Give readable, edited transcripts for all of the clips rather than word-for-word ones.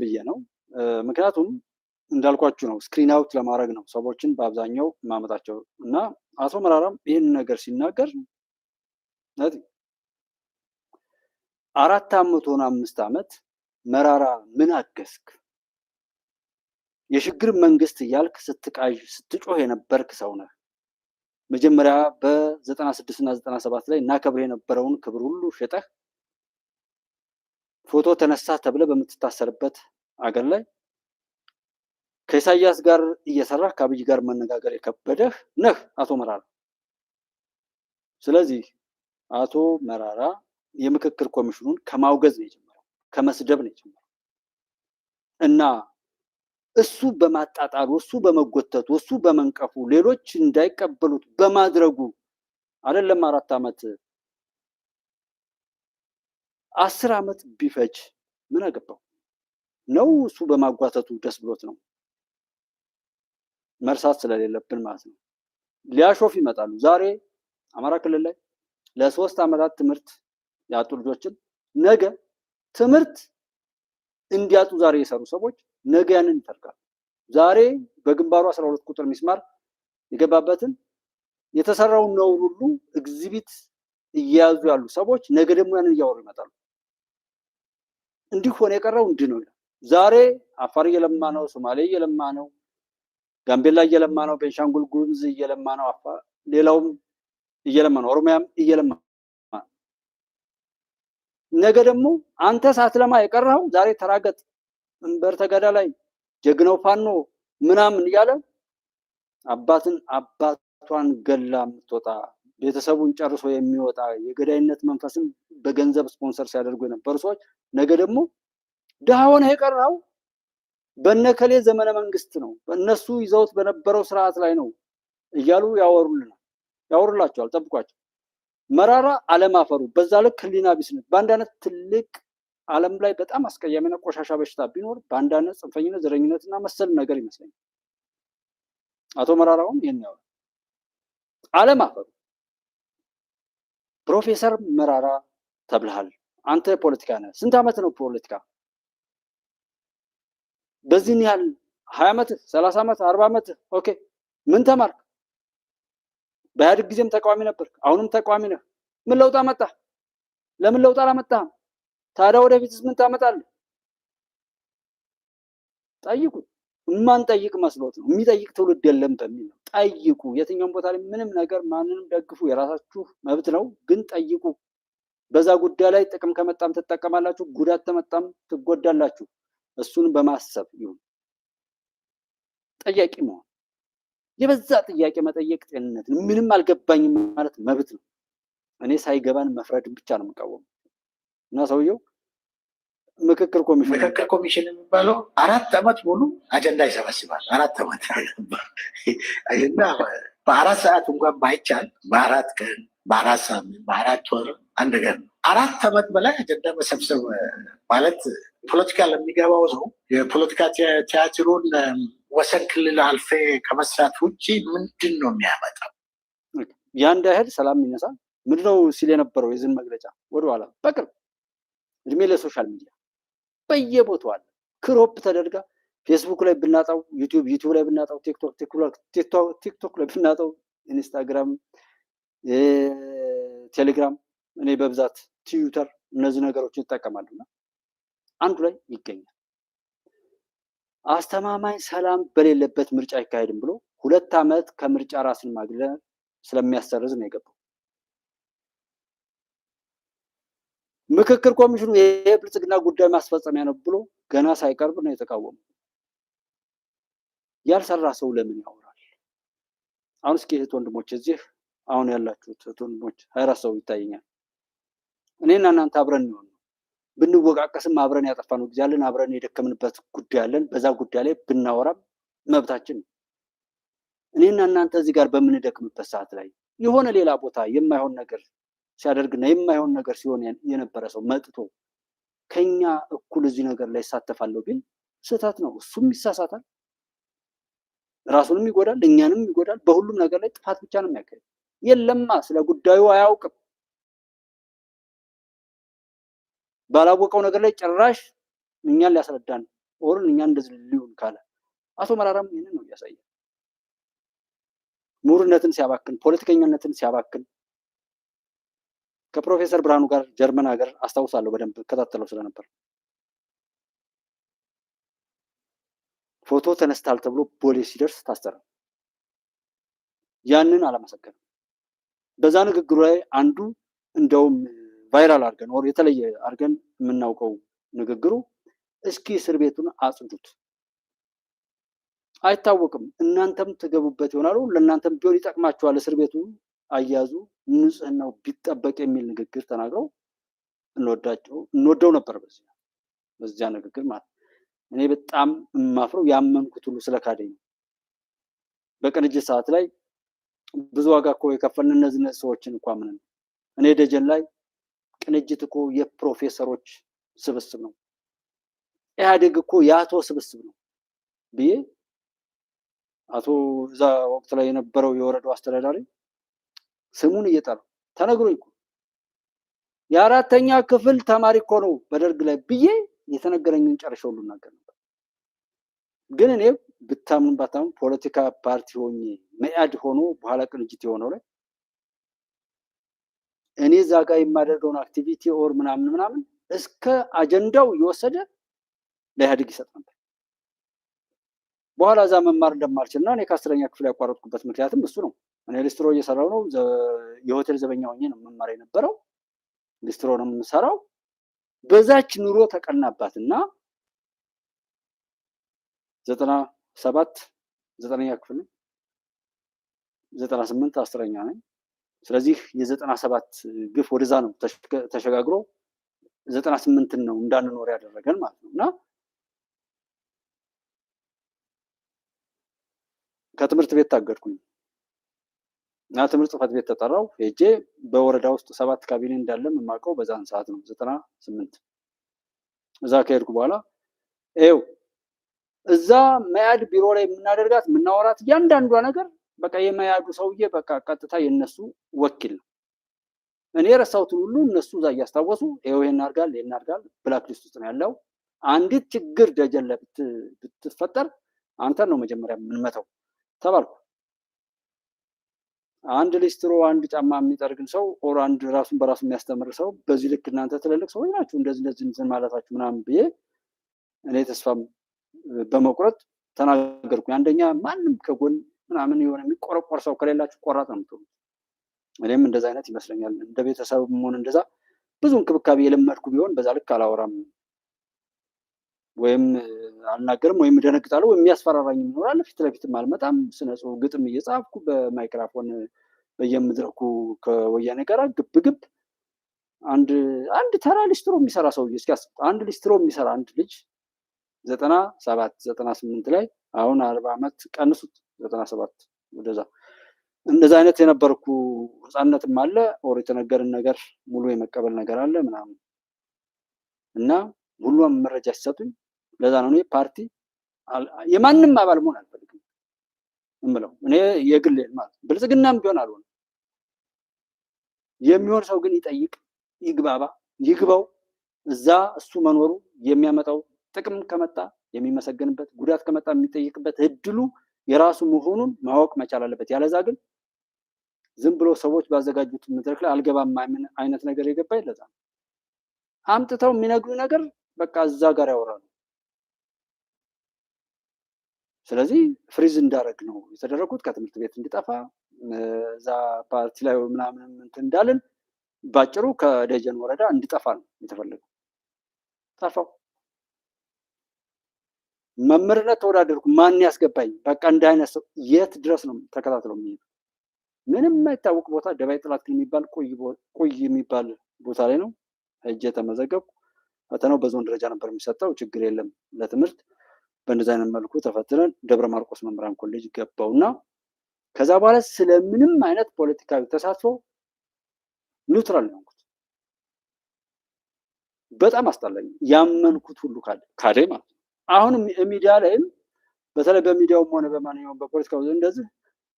ብዬ ነው። ምክንያቱም እንዳልኳችሁ ነው ስክሪን አውት ለማድረግ ነው ሰዎችን በአብዛኛው ማመጣቸው እና አቶ መራራም ይህን ነገር ሲናገር 4 ዓመት ሆነ 5 ዓመት መራራ ምን አገዝክ? የሽግግር መንግስት እያልክ ስትቃዥ ስትጮህ የነበርክ ሰው ነህ። መጀመሪያ በ96 እና 97 ላይ እናከብር የነበረውን ክብር ሁሉ ሸጠህ ፎቶ ተነሳ ተብለ በምትታሰርበት አገር ላይ ከኢሳያስ ጋር እየሰራህ ከአብይ ጋር መነጋገር የከበደህ ነህ አቶ መራራ። ስለዚህ አቶ መራራ የምክክር ኮሚሽኑን ከማውገዝ ነው የጀመረው፣ ከመስደብ ነው የጀመረው እና እሱ በማጣጣሉ እሱ በመጎተቱ እሱ በመንቀፉ ሌሎች እንዳይቀበሉት በማድረጉ አይደለም 4 ዓመት 10 ዓመት ቢፈጅ ምን አገባው ነው። እሱ በማጓተቱ ደስ ብሎት ነው። መርሳት ስለሌለብን ማለት ነው። ሊያሾፍ ይመጣሉ። ዛሬ አማራ ክልል ላይ ለ3 ዓመታት ትምህርት ያጡ ልጆችን ነገ ትምህርት እንዲያጡ ዛሬ የሰሩ ሰዎች ነገ ያንን ይፈልጋሉ። ዛሬ በግንባሩ 12 ቁጥር ሚስማር የገባበትን የተሰራውን ነው ሁሉ ኤግዚቢት እያያዙ ያሉ ሰዎች ነገ ደግሞ ያንን እያወሩ ይመጣሉ። እንዲህ ሆነ የቀረው እንዲህ ነው። ዛሬ አፋር እየለማ ነው፣ ሶማሌ እየለማ ነው፣ ጋምቤላ እየለማ ነው፣ ቤንሻንጉል ጉሙዝ እየለማ ነው፣ አፋር ሌላውም እየለማ ነው፣ ኦሮሚያም እየለማ ነው። ነገ ደግሞ አንተ ሳትለማ የቀረው ዛሬ ተራገጥ እንበር ተገዳ ላይ ጀግናው ፋኖ ምናምን እያለ አባቷን ገላ የምትወጣ ቤተሰቡን ጨርሶ የሚወጣ የገዳይነት መንፈስን በገንዘብ ስፖንሰር ሲያደርጉ የነበሩ ሰዎች ነገ ደግሞ ድሃ ሆነ የቀረው በነከሌ ዘመነ መንግስት ነው፣ በእነሱ ይዘውት በነበረው ስርዓት ላይ ነው እያሉ ያወሩላቸዋል። ጠብቋቸው። መራራ አለማፈሩ በዛ ልክ ህሊና ቢስነት በአንዳነት ትልቅ ዓለም ላይ በጣም አስቀያሚና ቆሻሻ በሽታ ቢኖር በአንዳነት ጽንፈኝነት፣ ዘረኝነትና መሰል ነገር ይመስለኛል። አቶ መራራውም ይሄን ያው አለማፈሩ ፕሮፌሰር መራራ ተብልሃል። አንተ ፖለቲካ ነህ። ስንት ዓመት ነው ፖለቲካ? በዚህ ያህል 20 ዓመት 30 ዓመት 40 ዓመት ኦኬ። ምን ተማርክ? በኢህአዴግ ጊዜም ተቃዋሚ ነበር፣ አሁንም ተቃዋሚ ነህ። ምን ለውጥ አመጣህ? ለምን ለውጥ አላመጣህም? ታዲያ ወደፊትስ ምን ታመጣለህ? ጠይቁ። ማን ጠይቅ መስሎት ነው? የሚጠይቅ ትውልድ የለም በሚል ነው። ጠይቁ። የትኛውም ቦታ ላይ ምንም ነገር ማንንም ደግፉ፣ የራሳችሁ መብት ነው። ግን ጠይቁ። በዛ ጉዳይ ላይ ጥቅም ከመጣም ትጠቀማላችሁ፣ ጉዳት ከመጣም ትጎዳላችሁ። እሱን በማሰብ ይሁን ጠያቂ መሆን። የበዛ ጥያቄ መጠየቅ ጤንነት ነው። ምንም አልገባኝም ማለት መብት ነው። እኔ ሳይገባን መፍረድን ብቻ ነው የምቃወመው። እና ሰውየው ምክክር ኮሚሽን የሚባለው 4 ዓመት ሙሉ አጀንዳ ይሰበስባል። 4 ዓመት እና በ4 ሰዓት እንኳን ባይቻል በ4 ቀን በ4 ሳምንት በ4 ወር አንድ ቀን 4 ዓመት በላይ አጀንዳ መሰብሰብ ማለት ፖለቲካ ለሚገባው ሰው የፖለቲካ ቲያትሩን ወሰን ክልል አልፌ ከመስራት ውጭ ምንድን ነው የሚያመጣው? ያን ያህል ሰላም ይነሳል። ምንድነው ሲል የነበረው የዝን መግለጫ ወደኋላ በቅርብ እድሜ ለሶሻል ሚዲያ በየቦታው አለ። ክሮፕ ተደርጋ ፌስቡክ ላይ ብናጣው፣ ዩቲዩብ ላይ ብናጣው፣ ቲክቶክ ላይ ብናጣው፣ ኢንስታግራም፣ ቴሌግራም፣ እኔ በብዛት ትዊተር እነዚህ ነገሮች ይጠቀማሉና አንዱ ላይ ይገኛል። አስተማማኝ ሰላም በሌለበት ምርጫ አይካሄድም ብሎ 2 ዓመት ከምርጫ ራስን ማግለል ስለሚያሰርዝ ነው የገባው። ምክክር ኮሚሽኑ የብልጽግና ጉዳይ ማስፈጸሚያ ነው ብሎ ገና ሳይቀርብ ነው የተቃወመው። ያልሰራ ሰው ለምን ያወራል? አሁን እስኪ እህት ወንድሞች፣ እዚህ አሁን ያላችሁት እህት ወንድሞች 24 ሰው ይታየኛል። እኔና እናንተ አብረን ነው ብንወቃቀስም አብረን ያጠፋነው ጊዜ አለን፣ አብረን የደከምንበት ጉዳይ አለን። በዛ ጉዳይ ላይ ብናወራም መብታችን ነው። እኔና እናንተ እዚህ ጋር በምንደክምበት ሰዓት ላይ የሆነ ሌላ ቦታ የማይሆን ነገር ሲያደርግና የማይሆን ነገር ሲሆን የነበረ ሰው መጥቶ ከኛ እኩል እዚህ ነገር ላይ ይሳተፋለሁ ቢል ስህተት ነው። እሱም ይሳሳታል፣ ራሱንም ይጎዳል፣ እኛንም ይጎዳል። በሁሉም ነገር ላይ ጥፋት ብቻ ነው የሚያካሂድ። የለማ ስለ ጉዳዩ አያውቅም። ባላወቀው ነገር ላይ ጭራሽ እኛን ሊያስረዳን ኦርን እኛ እንደዚህ ሊሆን ካለ አቶ መራራም ይህንን ነው እያሳየ ምሁርነትን ሲያባክን ፖለቲከኛነትን ሲያባክን ከፕሮፌሰር ብርሃኑ ጋር ጀርመን ሀገር አስታውሳለሁ በደንብ ከታተለው ስለነበር ፎቶ ተነስታል ተብሎ ቦሌ ሲደርስ ታሰረ። ያንን አላመሰገንም። በዛ ንግግሩ ላይ አንዱ እንደውም ቫይራል አድርገን ወር የተለየ አድርገን የምናውቀው ንግግሩ እስኪ እስር ቤቱን አጽዱት፣ አይታወቅም እናንተም ትገቡበት ይሆናሉ፣ ለእናንተም ቢሆን ይጠቅማቸዋል እስር ቤቱ አያዙ ንጽህናው ቢጠበቅ የሚል ንግግር ተናግረው እንወደው ነበር። በዚያ ንግግር ማለት እኔ በጣም የማፍረው ያመንኩት ሁሉ ስለካደኝ ነው። በቅንጅት ሰዓት ላይ ብዙ ዋጋ እኮ የከፈልን እነዚህ ሰዎችን እንኳን ምን እኔ ደጀን ላይ ቅንጅት እኮ የፕሮፌሰሮች ስብስብ ነው፣ ኢህአዴግ እኮ የአቶ ስብስብ ነው ብዬ አቶ እዛ ወቅት ላይ የነበረው የወረዳው አስተዳዳሪ ስሙን እየጠራ ተነግሮኝ እኮ የአራተኛ ክፍል ተማሪ እኮ ነው በደርግ ላይ ብዬ የተነገረኝን ጨርሼው ሁሉ እናገር ነበር። ግን እኔ ብታምን ባታምን ፖለቲካ ፓርቲ ሆኜ መያድ ሆኖ በኋላ ቅንጅት የሆነው ላይ እኔ እዛ ጋር የማደርገውን አክቲቪቲ ኦር ምናምን እስከ አጀንዳው እየወሰደ ለኢህአዴግ ይሰጥ ነበር። በኋላ እዛ መማር እንደማልችልና እኔ ከ10ኛ ክፍል ያቋረጥኩበት ምክንያትም እሱ ነው። እኔ ሊስትሮ እየሰራው ነው፣ የሆቴል ዘበኛ ሆኜ ነው መማር የነበረው። ሊስትሮ ነው የምሰራው። በዛች ኑሮ ተቀናባትና 97 9ኛ ክፍል 98 10ኛ ነኝ። ስለዚህ የ97 ግፍ ወደዛ ነው ተሸጋግሮ 98ን ነው እንዳንኖር ያደረገን ማለት ነው። እና ከትምህርት ቤት ታገድኩኝ እና ትምህርት ጽሕፈት ቤት ተጠራው። ሄጄ በወረዳ ውስጥ 7 ካቢኔ እንዳለ የማውቀው በዛን ሰዓት ነው 98። እዛ ከሄድኩ በኋላ ይኸው እዛ መያድ ቢሮ ላይ የምናደርጋት የምናወራት እያንዳንዷ ነገር በቃ የመያዱ ሰውዬ በቃ ቀጥታ የነሱ ወኪል ነው። እኔ ረሳሁትን ሁሉ እነሱ እዛ እያስታወሱ ይኸው ይሄን አድርጋል ብላክ ሊስት ውስጥ ነው ያለው። አንዲት ችግር ደጀን ላይ ብትፈጠር አንተን ነው መጀመሪያ የምንመተው ተባልኩ። አንድ ሊስትሮ አንድ ጫማ የሚጠርግን ሰው ኦር አንድ ራሱን በራሱ የሚያስተምር ሰው በዚህ ልክ እናንተ ትልልቅ ሰዎች ናችሁ እንደዚህ ማለታችሁ ምናምን ብዬ እኔ ተስፋም በመቁረጥ ተናገርኩ። አንደኛ ማንም ከጎን ምናምን የሆነ የሚቆረቆር ሰው ከሌላችሁ ቆራጥ ነው የምትሆኑት። እኔም እንደዛ አይነት ይመስለኛል። እንደ ቤተሰብ መሆን እንደዛ ብዙ እንክብካቤ የለመድኩ ቢሆን በዛ ልክ አላወራም ወይም አልናገርም ወይም ደነግጣለሁ ወይም የሚያስፈራራኝ ይኖራል። ፊት ለፊትም አልመጣም። ስነ ጽሑፍ ግጥም እየጻፍኩ በማይክሮፎን በየመድረኩ ከወያኔ ጋር ግብ አንድ ተራ ሊስትሮ የሚሰራ ሰውዬ እስኪ አንድ ሊስትሮ የሚሰራ አንድ ልጅ 97 98 ላይ አሁን 40 ዓመት ቀንሱት 97 ወደዛ እንደዛ አይነት የነበርኩ ህፃንነትም አለ ኦር የተነገረን ነገር ሙሉ የመቀበል ነገር አለ ምናምን እና ሁሉም መረጃ ሲሰጡኝ ለዛ ነው እኔ ፓርቲ የማንም አባል መሆን አልፈልግም እምለው። እኔ የግል ማለት ብልጽግናም ቢሆን አልሆነም። የሚሆን ሰው ግን ይጠይቅ፣ ይግባው። እዛ እሱ መኖሩ የሚያመጣው ጥቅም ከመጣ የሚመሰገንበት፣ ጉዳት ከመጣ የሚጠይቅበት እድሉ የራሱ መሆኑን ማወቅ መቻል አለበት። ያለዛ ግን ዝም ብሎ ሰዎች ባዘጋጁት መድረክ ላይ አልገባም አይነት ነገር የገባ ይለዛ አምጥተው የሚነግሩ ነገር በቃ እዛ ጋር ያወራሉ። ስለዚህ ፍሪዝ እንዳደረግ ነው የተደረጉት። ከትምህርት ቤት እንዲጠፋ እዛ ፓርቲ ላይ ምናምን እንዳልን ባጭሩ ከደጀን ወረዳ እንዲጠፋ ነው የተፈለገው። ጠፋው። መምህርነት ተወዳደርኩ። ማን ያስገባኝ? በቃ እንደ አይነት ሰው የት ድረስ ነው ተከታትለው የሚሄዱ? ምንም የማይታወቅ ቦታ ደባይ ጥላት የሚባል ቆይ የሚባል ቦታ ላይ ነው ሄጄ ተመዘገብኩ። ፈተናው በዞን ደረጃ ነበር የሚሰጠው። ችግር የለም ለትምህርት በእንደዚህ አይነት መልኩ ተፈትነን ደብረ ማርቆስ መምህራን ኮሌጅ ገባውና ከዛ በኋላ ስለምንም አይነት ፖለቲካዊ ተሳትፎ ኒውትራል ነው። በጣም አስጠላኝ። ያመንኩት ሁሉ ካደ ማለት ነው። አሁን ሚዲያ ላይም በተለይ በሚዲያውም ሆነ በማንኛውም በፖለቲካው እንደዚህ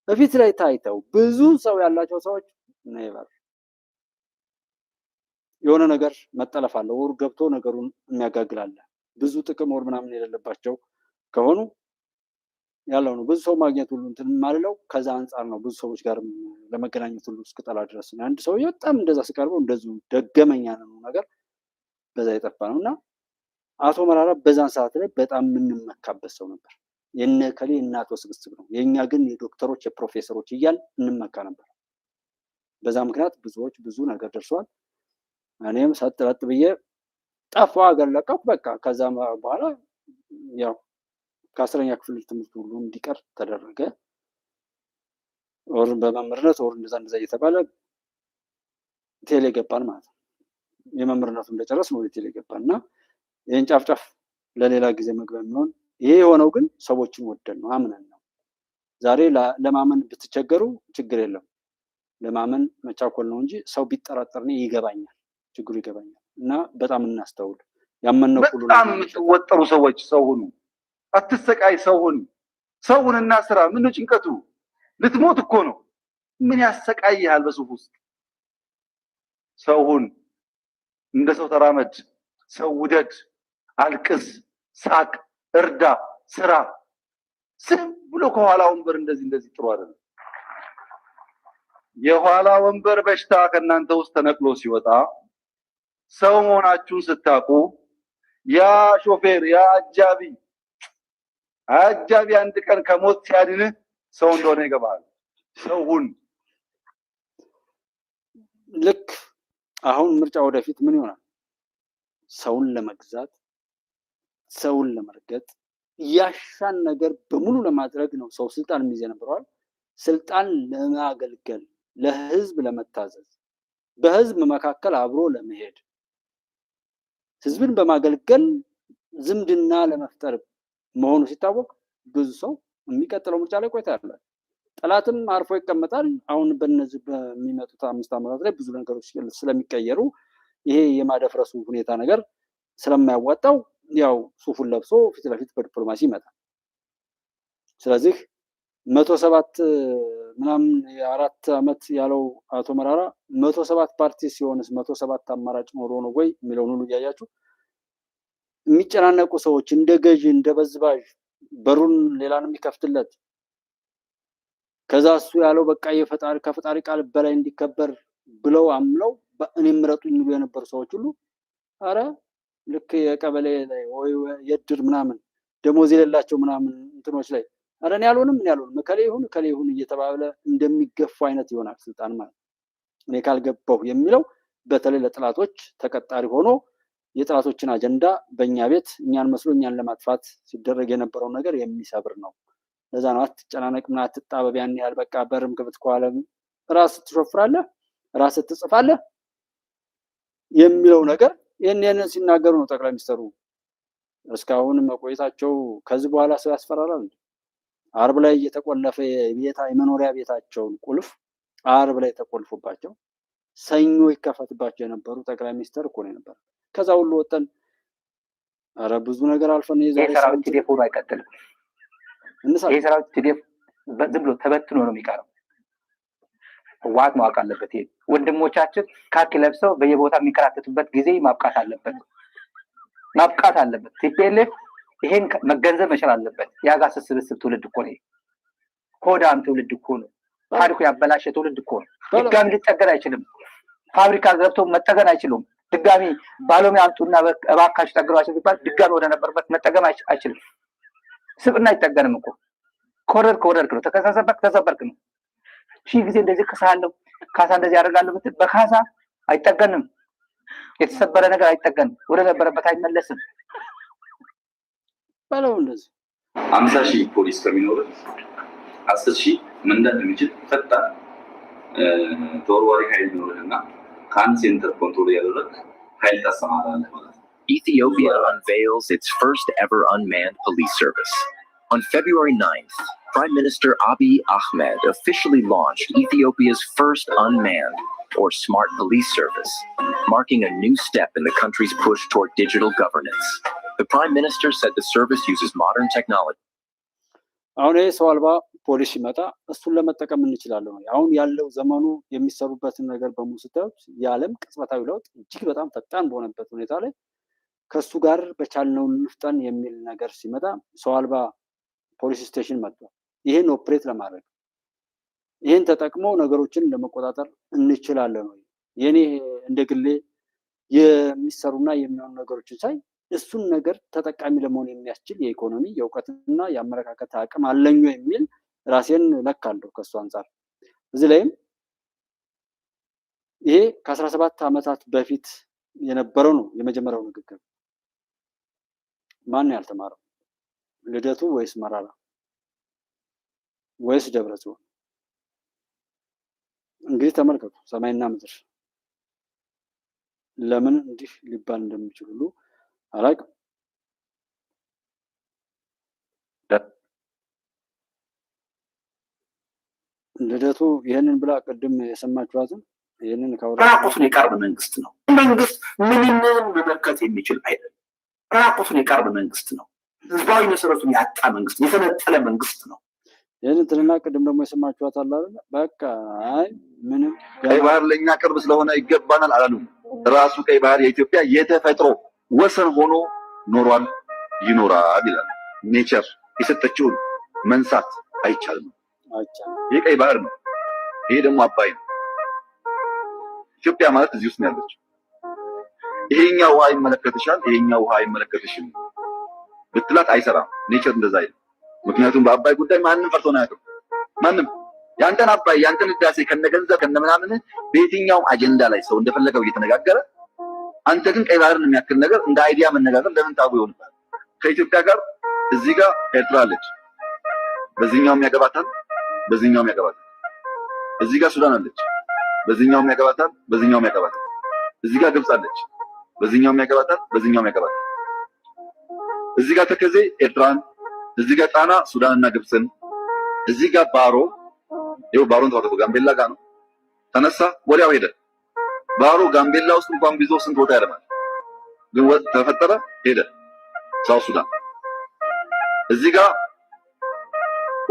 በፊት ላይ ታይተው ብዙ ሰው ያላቸው ሰዎች ነይባል የሆነ ነገር መጠለፍ አለ ወር ገብቶ ነገሩን የሚያጋግላል። ብዙ ጥቅም ወር ምናምን የሌለባቸው ከሆኑ ያለው ነው። ብዙ ሰው ማግኘት ሁሉ እንትን ማለው ከዛ አንጻር ነው። ብዙ ሰዎች ጋር ለመገናኘት ሁሉ እስክጠላ ድረስ ነው። አንድ ሰው በጣም እንደዛ ሲቀርበው እንደዚሁ ደገመኛ ነው ነገር በዛ የጠፋ ነው። እና አቶ መራራ በዛን ሰዓት ላይ በጣም የምንመካበት ሰው ነበር። የነ ከሌ እናቶ ስብስብ ነው፣ የኛ ግን የዶክተሮች የፕሮፌሰሮች እያል እንመካ ነበር። በዛ ምክንያት ብዙዎች ብዙ ነገር ደርሰዋል። እኔም ሰጥረጥ ብዬ ጠፋ፣ ሀገር ለቀኩ። በቃ ከዛ በኋላ ያው ከ10ኛ ክፍል ትምህርት ሁሉ እንዲቀር ተደረገ። ወር በመምህርነት ወር እንደዛ እየተባለ ቴሌ ገባን ማለት ነው። የመምህርነቱ እንደጨረስ ነው ቴሌ ገባን እና ይህን ጫፍጫፍ ለሌላ ጊዜ መግቢያ የሚሆን ይሄ የሆነው ግን ሰዎችን ወደን ነው፣ አምነን ነው። ዛሬ ለማመን ብትቸገሩ ችግር የለም፣ ለማመን መቻኮል ነው እንጂ ሰው ቢጠራጠርኔ ይገባኛል፣ ችግሩ ይገባኛል። እና በጣም እናስተውል። ያመነው ሁሉ በጣም የምትወጠሩ ሰዎች ሰው ሁኑ፣ አትሰቃይ። ሰውን እና ስራ ምን ነው ጭንቀቱ? ልትሞት እኮ ነው። ምን ያሰቃይሃል በሱፍ ውስጥ? ሰውን እንደ ሰው ተራመድ፣ ሰው ውደድ፣ አልቅስ፣ ሳቅ፣ እርዳ፣ ስራ። ዝም ብሎ ከኋላ ወንበር እንደዚህ ጥሩ አይደለም። የኋላ ወንበር በሽታ ከእናንተ ውስጥ ተነቅሎ ሲወጣ ሰው መሆናችሁን ስታውቁ ያ ሾፌር ያ አጃቢ አንድ ቀን ከሞት ሲያድንህ ሰው እንደሆነ ይገባል። ሰው ሁን። ልክ አሁን ምርጫ ወደፊት ምን ይሆናል? ሰውን ለመግዛት፣ ሰውን ለመርገጥ፣ ያሻን ነገር በሙሉ ለማድረግ ነው ሰው ስልጣን የሚይዝ የነበረዋል። ስልጣን ለማገልገል፣ ለህዝብ ለመታዘዝ፣ በህዝብ መካከል አብሮ ለመሄድ፣ ህዝብን በማገልገል ዝምድና ለመፍጠር መሆኑ ሲታወቅ ብዙ ሰው የሚቀጥለው ምርጫ ላይ ቆይታ ያለ ጠላትም አርፎ ይቀመጣል። አሁን በነዚህ በሚመጡት 5 ዓመታት ላይ ብዙ ነገሮች ስለሚቀየሩ ይሄ የማደፍረሱ ሁኔታ ነገር ስለማያዋጣው ያው ሱፉን ለብሶ ፊት ለፊት በዲፕሎማሲ ይመጣል። ስለዚህ 107 ምናምን የ4 ዓመት ያለው አቶ መራራ 107 ፓርቲ ሲሆንስ 107 አማራጭ ኖሮ ነው ወይ የሚለውን ሁሉ እያያችሁ የሚጨናነቁ ሰዎች እንደ ገዢ እንደ በዝባዥ በሩን ሌላንም ይከፍትለት ከዛ እሱ ያለው በቃ ከፈጣሪ ቃል በላይ እንዲከበር ብለው አምለው እኔ ምረጡኝ ብሎ የነበሩ ሰዎች ሁሉ አረ ልክ የቀበሌ ላይ ወይ የድር ምናምን ደሞዝ የሌላቸው ምናምን እንትኖች ላይ አረ እኔ ያልሆንም ከሌ ይሁን እየተባለ እንደሚገፉ አይነት ይሆናል ስልጣን ማለት። እኔ ካልገባሁ የሚለው በተለይ ለጥላቶች ተቀጣሪ ሆኖ የጥላቶችን አጀንዳ በእኛ ቤት እኛን መስሎ እኛን ለማጥፋት ሲደረግ የነበረው ነገር የሚሰብር ነው። ለዛ ነው አትጨናነቅ፣ ምን አትጣበብ፣ ያን ያህል በቃ በርም ክፍት ከኋላ ራስህ ትሾፍራለህ፣ ራስህ ትጽፋለህ የሚለው ነገር ይሄን ሲናገሩ ነው ጠቅላይ ሚኒስትሩ እስካሁን መቆየታቸው። ከዚህ በኋላ ሰው ያስፈራራል። አርብ ላይ እየተቆለፈ የመኖሪያ ቤታቸውን ቁልፍ አርብ ላይ ተቆልፎባቸው ሰኞ ይከፈትባቸው የነበሩ ጠቅላይ ሚኒስትር እኮ ነው የነበረ። ከዛ ሁሉ ወጠን አረ ብዙ ነገር አልፈን የሰራዊት ቲዴፍ ሆኖ አይቀጥልም። የሰራዊት ቲዴፍ ዝም ብሎ ተበትኖ ነው የሚቀረው። ዋት ማወቅ አለበት። ይሄ ወንድሞቻችን ካኪ ለብሰው በየቦታ የሚከራተቱበት ጊዜ ማብቃት አለበት። ቲፒኤልኤፍ ይሄን መገንዘብ መቻል አለበት። የአጋሰስ ስብስብ ትውልድ እኮ ነው። ሆዳም ትውልድ እኮ ነው። ታሪኩ ያበላሸ ትውልድ እኮ ነው። ድጋሚ ሊጠገን አይችልም። ፋብሪካ ገብቶ መጠገን አይችሉም። ድጋሚ ባለሙያ አምጡና እባካችሁ ጠግሯቸው ሲባል ድጋሚ ወደ ነበርበት መጠገም አይችልም። ስብዕና አይጠገንም እኮ ከወረድክ ነው። ተሰበርክ ነው። ሺህ ጊዜ እንደዚህ ከሳለሁ ካሳ እንደዚህ ያደርጋለሁ ብትል በካሳ አይጠገንም። የተሰበረ ነገር አይጠገንም። ወደ ነበረበት አይመለስም። ባለው እንደዚህ 50,000 ፖሊስ ከሚኖር 10,000 መንዳት የሚችል ፈጣን ተወርዋሪ ኃይል ይኖርና ከአንድ ሴንተር ኮንትሮል ያደረግ ኃይል ታሰማራለህ ማለት ነው። Ethiopia unveils its first ever unmanned police service. On February 9th, Prime Minister Abiy Ahmed officially launched Ethiopia's first unmanned or smart police service, marking a new step in the country's push toward digital governance. The Prime Minister said the service uses modern technology. አሁን ሰው አልባ ፖሊስ ሲመጣ እሱን ለመጠቀም እንችላለን። አሁን ያለው ዘመኑ የሚሰሩበትን ነገር በሙሉ ስታዩት የዓለም ቅጽበታዊ ለውጥ እጅግ በጣም ፈጣን በሆነበት ሁኔታ ላይ ከሱ ጋር በቻልነው እንፍጠን የሚል ነገር ሲመጣ ሰው አልባ ፖሊስ ስቴሽን መጥቷል። ይሄን ኦፕሬት ለማድረግ ይሄን ተጠቅሞ ነገሮችን ለመቆጣጠር እንችላለን ወይ? የኔ እንደ ግሌ የሚሰሩና የሚሆኑ ነገሮችን ሳይ እሱን ነገር ተጠቃሚ ለመሆን የሚያስችል የኢኮኖሚ የእውቀትና የአመለካከት አቅም አለኝ የሚል ራሴን ለካለሁ ከሱ አንጻር። እዚህ ላይም ይሄ ከ17 ዓመታት በፊት የነበረው ነው የመጀመሪያው ንግግር። ማን ያልተማረው? ልደቱ ወይስ መራራ ወይስ ደብረጽዮን? እንግዲህ ተመልከቱ ሰማይና ምድር ለምን እንዲህ ሊባል እንደሚችል ሁሉ አላውቅም። ልደቱ ይህንን ብላ ቅድም የሰማችኋትን ይህንን ራቁቱን የቀረበ መንግስት ነው። መንግስት ምንም መመከት የሚችል አይደለም። ራቁቱን የቀረበ መንግስት ነው። ህዝባዊ መሰረቱን ያጣ መንግስት፣ የተነጠለ መንግስት ነው። ይህንን ትልና ቅድም ደግሞ የሰማችኋት አለ አይደል? በቃ አይ ምንም ቀይ ባህር ለኛ ቅርብ ስለሆነ ይገባናል አላሉም። ራሱ ቀይ ባህር የኢትዮጵያ የተፈጥሮ ወሰን ሆኖ ኖሯል፣ ይኖራል ይላል። ኔቸር የሰጠችውን መንሳት አይቻልም። ይሄ ቀይ ባህር ነው። ይሄ ደግሞ አባይ ነው። ኢትዮጵያ ማለት እዚህ ውስጥ ነው ያለችው። ይሄኛው ውሃ ይመለከትሻል፣ ይሄኛው ውሃ አይመለከትሽም ብትላት አይሰራም። ኔቸር እንደዛ አይደለም። ምክንያቱም በአባይ ጉዳይ ማንም ፈርቶ ነው ያለው። ማንም ያንተን አባይ ያንተን ህዳሴ ከነገንዘብ ከነምናምን በየትኛውም አጀንዳ ላይ ሰው እንደፈለገው እየተነጋገረ አንተ ግን ቀይ ባህርን የሚያክል ነገር እንደ አይዲያ መነጋገር ለምን ታቡ ይሆንታል? ከኢትዮጵያ ጋር እዚህ ጋር ኤርትራ አለች፣ በዚህኛውም ያገባታል፣ በዚህኛውም ያገባታል። እዚህ ጋር ሱዳን አለች፣ በዚህኛውም ያገባታል፣ በዚህኛውም ያገባታል። እዚህ ጋር ግብጽ አለች፣ በዚህኛውም ያገባታል፣ በዚህኛውም ያገባታል። እዚህ ጋር ተከዜ ኤርትራን፣ እዚህ ጋር ጣና ሱዳንና ግብጽን፣ እዚህ ጋር ባሮ ይኸው ባሮን ተወጣው ጋምቤላ ጋር ነው ተነሳ፣ ወዲያው ሄደ። ባሮ ጋምቤላ ውስጥ እንኳን ቢዞ ስንት ቦታ ያደማል፣ ግን ወጥ ተፈጠረ ሄደ ሳውት ሱዳን። እዚህ ጋር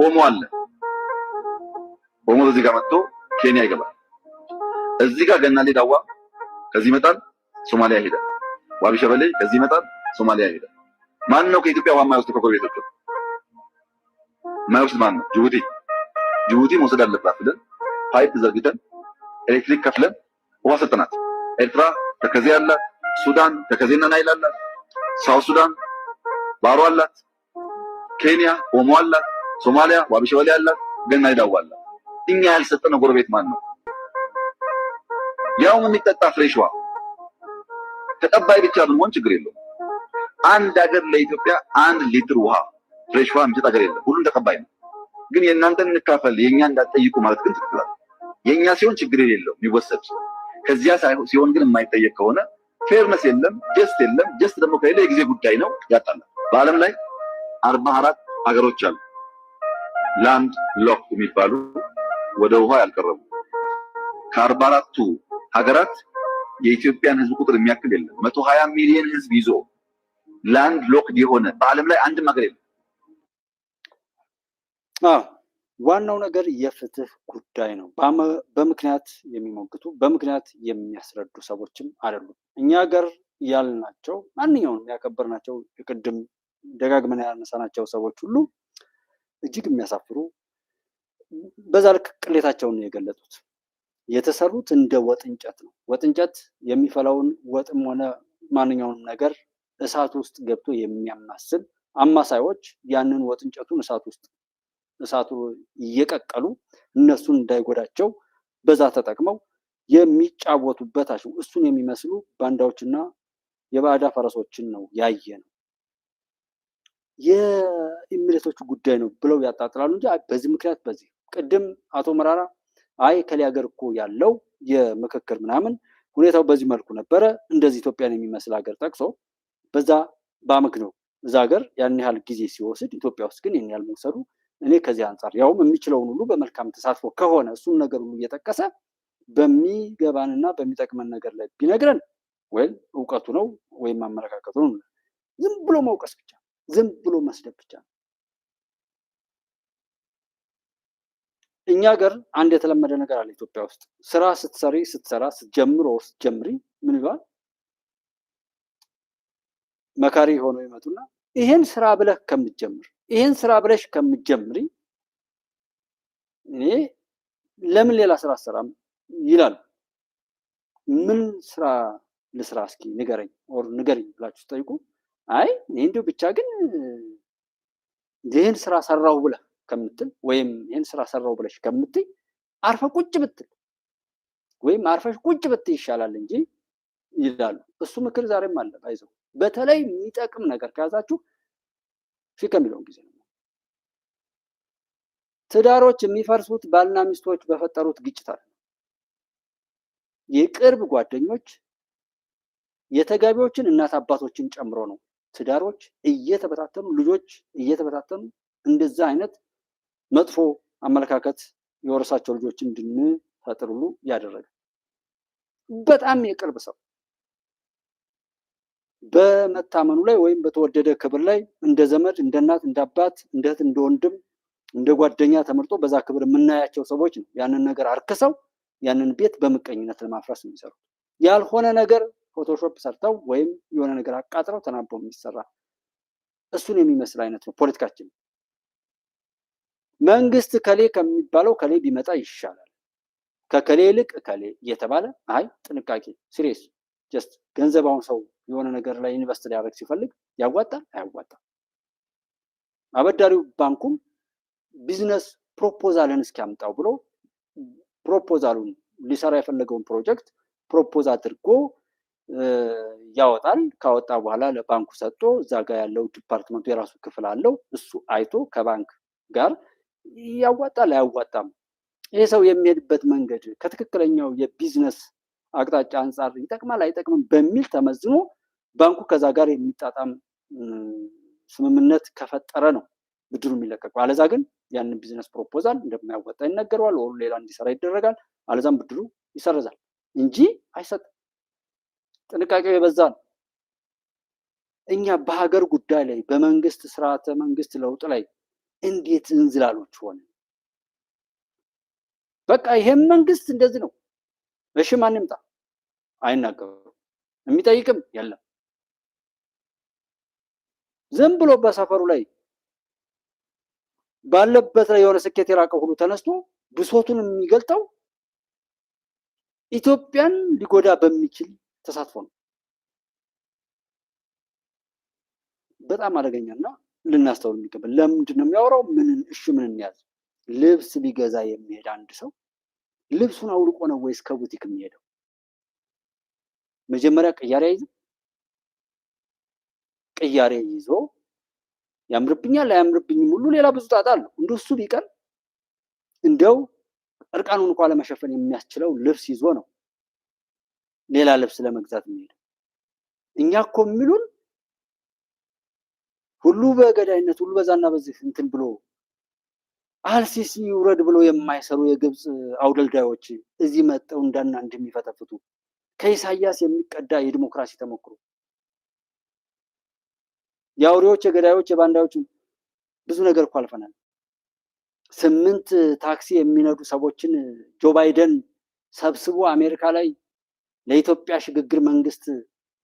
ኦሞ አለ፣ ኦሞ እዚህ ጋር መጥቶ ኬንያ ይገባል። እዚህ ጋር ገናሌ ዳዋ ከዚህ ይመጣል ሶማሊያ ሄደ። ዋቢ ሸበሌ ከዚህ ይመጣል ሶማሊያ ሄደ። ማን ነው ከኢትዮጵያ ውሃ የማይወስድ ከጎረቤቶቹ የማይወስድ ማን ነው? ጅቡቲ። ጅቡቲ መውሰድ አለባት ብለን ፓይፕ ዘርግተን ኤሌክትሪክ ከፍለን ውሃ ሰጠናት። ኤርትራ ተከዜ አላት፣ ሱዳን ተከዜና ናይል አላት፣ ሳውት ሱዳን ባሮ አላት፣ ኬንያ ኦሞ አላት፣ ሶማሊያ ዋቢ ሸበሌ አላት፣ ገናሌ ዳዋ አላት። እኛ ያልሰጠነው ጎረቤት ማን ነው? ያው የሚጠጣ ፍሬሽ ውሃ ተቀባይ ብቻ ብንሆን ችግር የለውም። አንድ ሀገር ለኢትዮጵያ 1 ሊትር ውሃ ፍሬሽ ውሃ የሚሰጥ ሀገር የለም። ሁሉም ተቀባይ ነው። ግን የእናንተን እንካፈል የኛ እንዳትጠይቁ ማለት ግን ትክክል አይደለም። የኛ ሲሆን ችግር የለው የሚወሰድ፣ ከዚያ ሲሆን ግን የማይጠየቅ ከሆነ ፌርነስ የለም፣ ጀስት የለም። ጀስት ደግሞ ከሌለ የጊዜ ጉዳይ ነው፣ ያጣላል። በዓለም ላይ 44 ሀገሮች አሉ ላንድ ሎክ የሚባሉ ወደ ውሃ ያልቀረቡ። ከ44ቱ ሀገራት የኢትዮጵያን ህዝብ ቁጥር የሚያክል የለም። 120 ሚሊዮን ህዝብ ይዞ ላንድ ሎክድ የሆነ በዓለም ላይ አንድም ሀገር የለም። ዋናው ነገር የፍትህ ጉዳይ ነው። በምክንያት የሚሞግቱ በምክንያት የሚያስረዱ ሰዎችም አይደሉም። እኛ ሀገር ያልናቸው ማንኛውንም ያከበርናቸው ቅድም ደጋግመን ያነሳናቸው ሰዎች ሁሉ እጅግ የሚያሳፍሩ በዛ ልክ ቅሌታቸውን የገለጡት የተሰሩት እንደ ወጥ እንጨት ነው። ወጥ እንጨት የሚፈላውን ወጥም ሆነ ማንኛውንም ነገር እሳት ውስጥ ገብቶ የሚያማስል አማሳዮች ያንን ወጥ እንጨቱን እሳቱ እየቀቀሉ እነሱን እንዳይጎዳቸው በዛ ተጠቅመው የሚጫወቱበት እሱን የሚመስሉ ባንዳዎችና የባዕዳ ፈረሶችን ነው ያየ ነው። የኢሚሌቶቹ ጉዳይ ነው ብለው ያጣጥላሉ እንጂ በዚህ ምክንያት በዚህ ቅድም አቶ መራራ አይ ከሊ ሀገር እኮ ያለው የምክክር ምናምን ሁኔታው በዚህ መልኩ ነበረ እንደዚህ ኢትዮጵያን የሚመስል ሀገር ጠቅሶ በዛ በአመክንዮ እዛ ሀገር ያን ያህል ጊዜ ሲወስድ ኢትዮጵያ ውስጥ ግን ያን ያህል መውሰዱ እኔ ከዚህ አንጻር ያውም የሚችለውን ሁሉ በመልካም ተሳትፎ ከሆነ እሱን ነገር ሁሉ እየጠቀሰ በሚገባንና በሚጠቅመን ነገር ላይ ቢነግረን ወይም እውቀቱ ነው ወይም አመለካከቱ ነው። ዝም ብሎ መውቀስ ብቻ፣ ዝም ብሎ መስደብ ብቻ። እኛ ሀገር አንድ የተለመደ ነገር አለ ኢትዮጵያ ውስጥ። ስራ ስትጀምሪ ምን ይላል? መካሪ ሆነው ይመጡና ይሄን ስራ ብለህ ከምትጀምር ይሄን ስራ ብለሽ ከምትጀምሪ እኔ ለምን ሌላ ስራ አሰራም ይላል። ምን ስራ ልስራ እስኪ ንገረኝ ኦር ንገረኝ ብላችሁ ጠይቁ። አይ እኔ እንደው ብቻ ግን ይሄን ስራ ሰራው ብለህ ከምትል ወይም ይሄን ስራ ሰራው ብለሽ ከምትይ አርፈ ቁጭ ብትል ወይም አርፈሽ ቁጭ ብትይ ይሻላል እንጂ ይላሉ። እሱ ምክር ዛሬም አለ ባይዘው። በተለይ የሚጠቅም ነገር ከያዛችሁ ፊት ከሚለውን ጊዜ ነው። ትዳሮች የሚፈርሱት ባልና ሚስቶች በፈጠሩት ግጭት አለ። የቅርብ ጓደኞች የተጋቢዎችን እናት አባቶችን ጨምሮ ነው ትዳሮች እየተበታተኑ ልጆች እየተበታተኑ እንደዛ አይነት መጥፎ አመለካከት የወረሳቸው ልጆች እንድንፈጥር ሁሉ ያደረገ። በጣም የቅርብ ሰው በመታመኑ ላይ ወይም በተወደደ ክብር ላይ እንደ ዘመድ እንደ እናት እንደ አባት እንደ እህት እንደ ወንድም እንደ ጓደኛ ተመርጦ በዛ ክብር የምናያቸው ሰዎች ነው ያንን ነገር አርክሰው ያንን ቤት በምቀኝነት ለማፍረስ የሚሰሩት። ያልሆነ ነገር ፎቶሾፕ ሰርተው ወይም የሆነ ነገር አቃጥረው ተናበው የሚሰራ እሱን የሚመስል አይነት ነው ፖለቲካችን። መንግስት ከሌ ከሚባለው ከሌ ቢመጣ ይሻላል ከከሌ ይልቅ ከሌ እየተባለ አይ ጥንቃቄ ሲሪየስ ጀስት ገንዘብ አሁን ሰው የሆነ ነገር ላይ ኢንቨስት ሊያደርግ ሲፈልግ ያዋጣል አያዋጣም። አበዳሪው ባንኩም ቢዝነስ ፕሮፖዛልን እስኪያምጣው ብሎ ፕሮፖዛሉን ሊሰራ የፈለገውን ፕሮጀክት ፕሮፖዝ አድርጎ ያወጣል። ካወጣ በኋላ ለባንኩ ሰጥቶ እዛ ጋር ያለው ዲፓርትመንቱ የራሱ ክፍል አለው። እሱ አይቶ ከባንክ ጋር ያዋጣል አያዋጣም፣ ይሄ ሰው የሚሄድበት መንገድ ከትክክለኛው የቢዝነስ አቅጣጫ አንጻር ይጠቅማል አይጠቅምም በሚል ተመዝኖ ባንኩ ከዛ ጋር የሚጣጣም ስምምነት ከፈጠረ ነው ብድሩ የሚለቀቀው። አለዛ ግን ያንን ቢዝነስ ፕሮፖዛል እንደማያወጣ ይነገረዋል፣ ወሩ ሌላ እንዲሰራ ይደረጋል። አለዛም ብድሩ ይሰረዛል እንጂ አይሰጥም። ጥንቃቄው የበዛ ነው። እኛ በሀገር ጉዳይ ላይ በመንግስት ስርዓተ መንግስት ለውጥ ላይ እንዴት እንዝላሎች ሆነ? በቃ ይሄም መንግስት እንደዚህ ነው። እሺ ማን ይምጣ አይናገሩም። የሚጠይቅም የለም። ዝም ብሎ በሰፈሩ ላይ ባለበት ላይ የሆነ ስኬት የራቀው ሁሉ ተነስቶ ብሶቱን የሚገልጠው ኢትዮጵያን ሊጎዳ በሚችል ተሳትፎ ነው። በጣም አደገኛና ልናስተውል የሚገባል። ለምንድን ነው የሚያወራው? ምን እንያዝ? ልብስ ሊገዛ የሚሄድ አንድ ሰው ልብሱን አውልቆ ነው ወይስ ከቡቲክ የሚሄደው? መጀመሪያ ቅያሬ አይዝም? ቅያሬ ይዞ ያምርብኛል አያምርብኝም ሁሉ ሌላ ብዙ ጣጣ አለው። እንደሱ ቢቀር እንደው እርቃኑን እንኳን ለመሸፈን የሚያስችለው ልብስ ይዞ ነው ሌላ ልብስ ለመግዛት የሚሄደው። እኛ እኮ የሚሉን ሁሉ በገዳይነት ሁሉ በዛና በዚህ እንትን ብሎ አልሲሲ ውረድ ብሎ የማይሰሩ የግብፅ አውደልዳዮች እዚህ መጠው እንዳና እንደሚፈተፍቱ ከኢሳያስ የሚቀዳ የዲሞክራሲ ተሞክሮ የአውሬዎች የገዳዮች የባንዳዎች ብዙ ነገር እኮ አልፈናል። 8 ታክሲ የሚነዱ ሰዎችን ጆ ባይደን ሰብስቦ አሜሪካ ላይ ለኢትዮጵያ ሽግግር መንግስት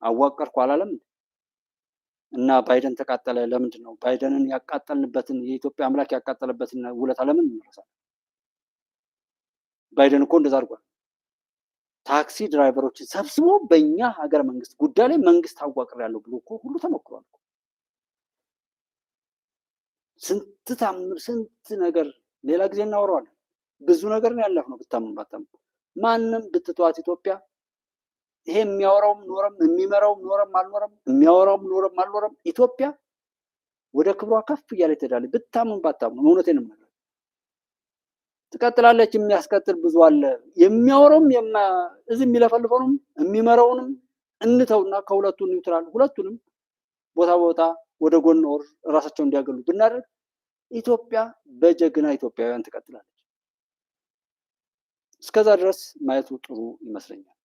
አዋቀርኩ አላለም? እና ባይደን ተቃጠለ። ለምንድን ነው ባይደንን ያቃጠልንበትን የኢትዮጵያ አምላክ ያቃጠለበትን ውለታ ለምን እንረሳለን? ባይደን እኮ እንደዛ አድርጓል። ታክሲ ድራይቨሮችን ሰብስቦ በእኛ ሀገር መንግስት ጉዳይ ላይ መንግስት አዋቅሬያለሁ ብሎ እኮ ሁሉ ተሞክሯል። ስንት ታምር ስንት ነገር ሌላ ጊዜ እናወራዋለን። ብዙ ነገር ነው ያለፍነው ብታምኑ ባታምኑ። ማንም ብትተዋት ኢትዮጵያ ይሄ የሚያወራውም ኖረም የሚመራውም ኖረም አልኖረም የሚያወራውም ኖረም አልኖረም ኢትዮጵያ ወደ ክብሯ ከፍ እያለች ትሄዳለች። ብታምኑ ባታምኑ እውነቴን ነው የምነግርህ። ትቀጥላለች። የሚያስቀጥል ብዙ አለ። የሚያወራውም እዚህ የሚለፈልፈውንም የሚመራውንም እንተውና ከሁለቱ ኒውትራል ሁለቱንም ቦታ ቦታ ወደ ጎን ወር ራሳቸው እንዲያገሉ ብናደርግ ኢትዮጵያ በጀግና ኢትዮጵያውያን ትቀጥላለች። እስከዛ ድረስ ማየቱ ጥሩ ይመስለኛል።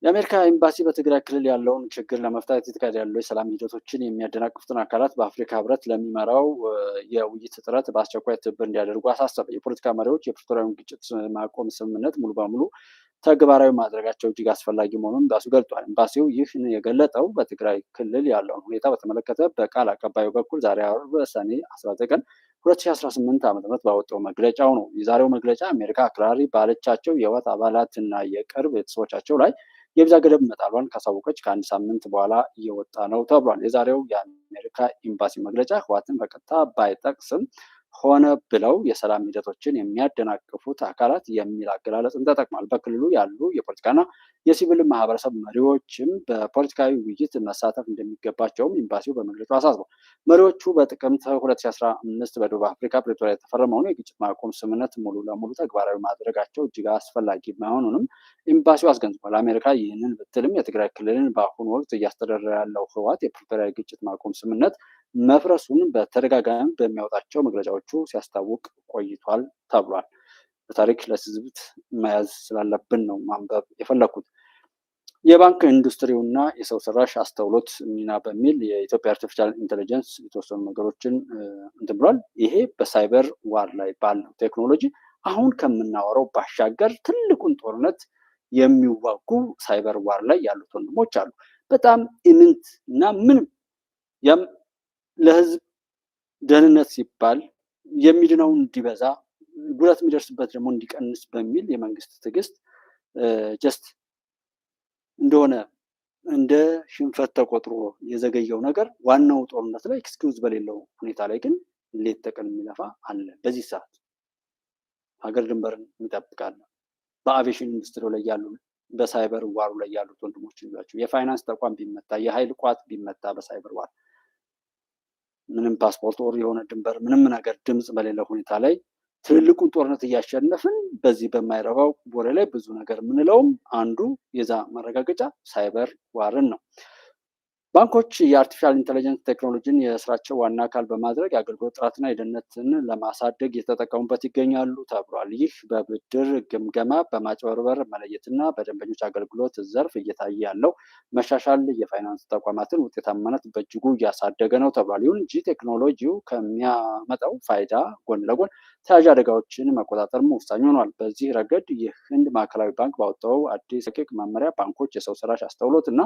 የአሜሪካ ኤምባሲ በትግራይ ክልል ያለውን ችግር ለመፍታት የተካሄደ ያለው የሰላም ሂደቶችን የሚያደናቅፉትን አካላት በአፍሪካ ህብረት ለሚመራው የውይይት ጥረት በአስቸኳይ ትብብር እንዲያደርጉ አሳሰበ። የፖለቲካ መሪዎች የፕሪቶሪያውን ግጭት ማቆም ስምምነት ሙሉ በሙሉ ተግባራዊ ማድረጋቸው እጅግ አስፈላጊ መሆኑን ኤምባሲው ገልጧል። ኤምባሲው ይህን የገለጠው በትግራይ ክልል ያለውን ሁኔታ በተመለከተ በቃል አቀባዩ በኩል ዛሬ ዓርብ ሰኔ 19 ቀን 2018 ዓ.ም ባወጣው መግለጫው ነው። የዛሬው መግለጫ አሜሪካ አክራሪ ባለቻቸው የህወሓት አባላትና የቅርብ ቤተሰቦቻቸው ላይ የቪዛ ገደብ መጣሏን ካሳወቀች ከአንድ ሳምንት በኋላ እየወጣ ነው ተብሏል። የዛሬው የአሜሪካ ኤምባሲ መግለጫ ህወሓትን በቀጥታ ባይጠቅስም ሆነ ብለው የሰላም ሂደቶችን የሚያደናቅፉት አካላት የሚል አገላለጽን ተጠቅሟል። በክልሉ ያሉ የፖለቲካና የሲቪል ማህበረሰብ መሪዎችም በፖለቲካዊ ውይይት መሳተፍ እንደሚገባቸውም ኤምባሲው በመግለጫው አሳስቧል። መሪዎቹ በጥቅምት 2015 በደቡብ አፍሪካ ፕሪቶሪያ የተፈረመውን የግጭት ማቆም ስምምነት ሙሉ ለሙሉ ተግባራዊ ማድረጋቸው እጅግ አስፈላጊ መሆኑንም ኤምባሲው አስገንዝቧል። አሜሪካ ይህንን ብትልም የትግራይ ክልልን በአሁኑ ወቅት እያስተዳደረ ያለው ህወሓት የፕሪቶሪያ የግጭት ማቆም ስምምነት መፍረሱን በተደጋጋሚ በሚያወጣቸው መግለጫዎቹ ሲያስታውቅ ቆይቷል ተብሏል። በታሪክ ለትዝብት መያዝ ስላለብን ነው ማንበብ የፈለኩት። የባንክ ኢንዱስትሪውና የሰው ሰራሽ አስተውሎት ሚና በሚል የኢትዮጵያ አርቲፊሻል ኢንቴሊጀንስ የተወሰኑ ነገሮችን እንትን ብሏል። ይሄ በሳይበር ዋር ላይ ባለው ቴክኖሎጂ አሁን ከምናወራው ባሻገር ትልቁን ጦርነት የሚዋጉ ሳይበር ዋር ላይ ያሉት ወንድሞች አሉ። በጣም ኢምንት እና ምንም ያም ለህዝብ ደህንነት ሲባል የሚድነው እንዲበዛ ጉዳት የሚደርስበት ደግሞ እንዲቀንስ በሚል የመንግስት ትዕግስት ጀስት እንደሆነ እንደ ሽንፈት ተቆጥሮ የዘገየው ነገር ዋናው ጦርነት ላይ ኤክስኪውዝ በሌለው ሁኔታ ላይ ግን ሌት ተቀን የሚለፋ አለ። በዚህ ሰዓት ሀገር ድንበርን እንጠብቃለን። በአቪዬሽን ኢንዱስትሪ ላይ ያሉ በሳይበር ዋሩ ላይ ያሉት ወንድሞች ይሏቸው የፋይናንስ ተቋም ቢመታ የኃይል ቋት ቢመታ በሳይበር ዋር ምንም ፓስፖርት ወር የሆነ ድንበር ምንም ነገር ድምፅ በሌለው ሁኔታ ላይ ትልልቁን ጦርነት እያሸነፍን በዚህ በማይረባው ወሬ ላይ ብዙ ነገር የምንለውም አንዱ የዛ ማረጋገጫ ሳይበር ዋርን ነው። ባንኮች የአርቲፊሻል ኢንቴሊጀንስ ቴክኖሎጂን የስራቸው ዋና አካል በማድረግ የአገልግሎት ጥራትና የደህንነትን ለማሳደግ እየተጠቀሙበት ይገኛሉ ተብሏል። ይህ በብድር ግምገማ፣ በማጭበርበር መለየትና በደንበኞች አገልግሎት ዘርፍ እየታየ ያለው መሻሻል የፋይናንስ ተቋማትን ውጤታማነት በእጅጉ እያሳደገ ነው ተብሏል። ይሁን እንጂ ቴክኖሎጂው ከሚያመጣው ፋይዳ ጎን ለጎን ተያያዥ አደጋዎችን መቆጣጠርም ወሳኝ ሆኗል። በዚህ ረገድ የህንድ ማዕከላዊ ባንክ ባወጣው አዲስ ረቂቅ መመሪያ ባንኮች የሰው ሰራሽ አስተውሎት እና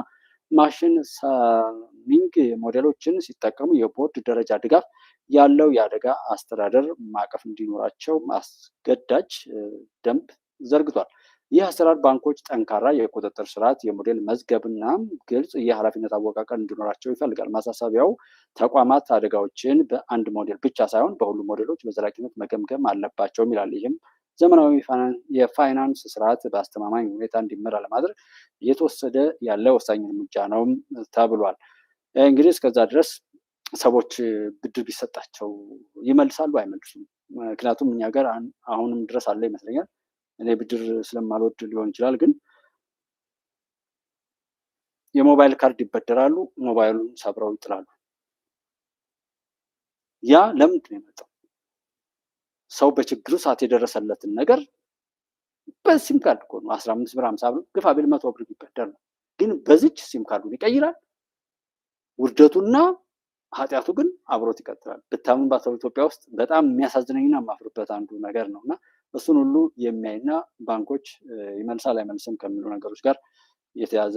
ማሽን ለርኒንግ ሞዴሎችን ሲጠቀሙ የቦርድ ደረጃ ድጋፍ ያለው የአደጋ አስተዳደር ማዕቀፍ እንዲኖራቸው አስገዳጅ ደንብ ዘርግቷል። ይህ አሰራር ባንኮች ጠንካራ የቁጥጥር ስርዓት፣ የሞዴል መዝገብና ግልጽ የኃላፊነት አወቃቀር እንዲኖራቸው ይፈልጋል። ማሳሰቢያው ተቋማት አደጋዎችን በአንድ ሞዴል ብቻ ሳይሆን በሁሉም ሞዴሎች በዘላቂነት መገምገም አለባቸውም ይላል። ይህም ዘመናዊ የፋይናንስ ስርዓት በአስተማማኝ ሁኔታ እንዲመራ ለማድረግ እየተወሰደ ያለ ወሳኝ እርምጃ ነው ተብሏል። እንግዲህ እስከዛ ድረስ ሰዎች ብድር ቢሰጣቸው ይመልሳሉ አይመልሱም? ምክንያቱም እኛ ሀገር አሁንም ድረስ አለ ይመስለኛል። እኔ ብድር ስለማልወድ ሊሆን ይችላል፣ ግን የሞባይል ካርድ ይበደራሉ፣ ሞባይሉን ሰብረው ይጥላሉ። ያ ለምንድን ነው የመጣው? ሰው በችግሩ ሰዓት የደረሰለትን ነገር በሲም ካርድ እኮ ነው 15 ብር 50 ብር ግፋ ቢል 100 ብር ቢበደር ነው። ግን በዚች ሲም ካርዱን ይቀይራል። ውርደቱና ኃጢአቱ ግን አብሮት ይቀጥላል። ብታምን ባሰው ኢትዮጵያ ውስጥ በጣም የሚያሳዝነኝና የማፍርበት አንዱ ነገር ነውና እሱን ሁሉ የሚያይና ባንኮች ይመልሳል አይመልስም ከሚሉ ነገሮች ጋር የተያዘ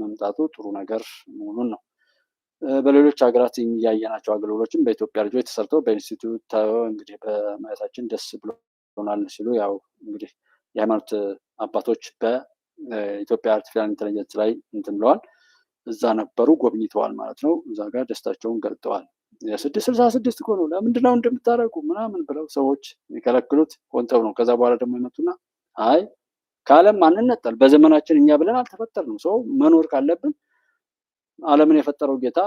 መምጣቱ ጥሩ ነገር መሆኑን ነው። በሌሎች ሀገራት ያየናቸው አገልግሎችም በኢትዮጵያ ልጆች ተሰርተው በኢንስቲትዩት እንግዲህ በማየታችን ደስ ብሎናል ሲሉ ያው እንግዲህ የሃይማኖት አባቶች በኢትዮጵያ አርቲፊሻል ኢንቴሊጀንስ ላይ እንትን ብለዋል። እዛ ነበሩ፣ ጎብኝተዋል ማለት ነው። እዛ ጋር ደስታቸውን ገልጠዋል። የ666 እኮ ነው ለምንድነው እንደምታደርጉ ምናምን ብለው ሰዎች የሚከለክሉት ሆንተው ነው። ከዛ በኋላ ደግሞ የመጡና አይ ከዓለም አንነጠል፣ በዘመናችን እኛ ብለን አልተፈጠርንም። ሰው መኖር ካለብን ዓለምን የፈጠረው ጌታ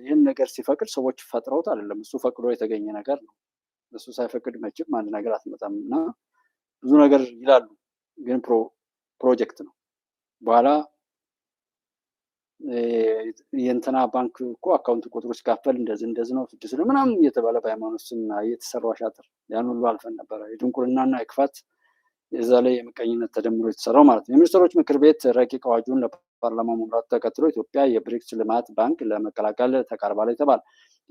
ይህን ነገር ሲፈቅድ ሰዎች ፈጥረውት አይደለም፣ እሱ ፈቅዶ የተገኘ ነገር ነው። እሱ ሳይፈቅድ መቼም አንድ ነገር አትመጣም እና ብዙ ነገር ይላሉ፣ ግን ፕሮጀክት ነው። በኋላ የእንትና ባንክ እኮ አካውንት ቁጥሩ ሲካፈል እንደዚህ ነው 6 ነው ምናምን እየተባለ በሃይማኖት ስም የተሰራው አሻጥር ያን ሁሉ አልፈን ነበረ። የድንቁርናና የክፋት የዛ ላይ የምቀኝነት ተደምሮ የተሰራው ማለት ነው። የሚኒስትሮች ምክር ቤት ረቂቅ አዋጁን ለፓርላማ መምራት ተከትሎ ኢትዮጵያ የብሪክስ ልማት ባንክ ለመቀላቀል ተቃርባለች ተባለ።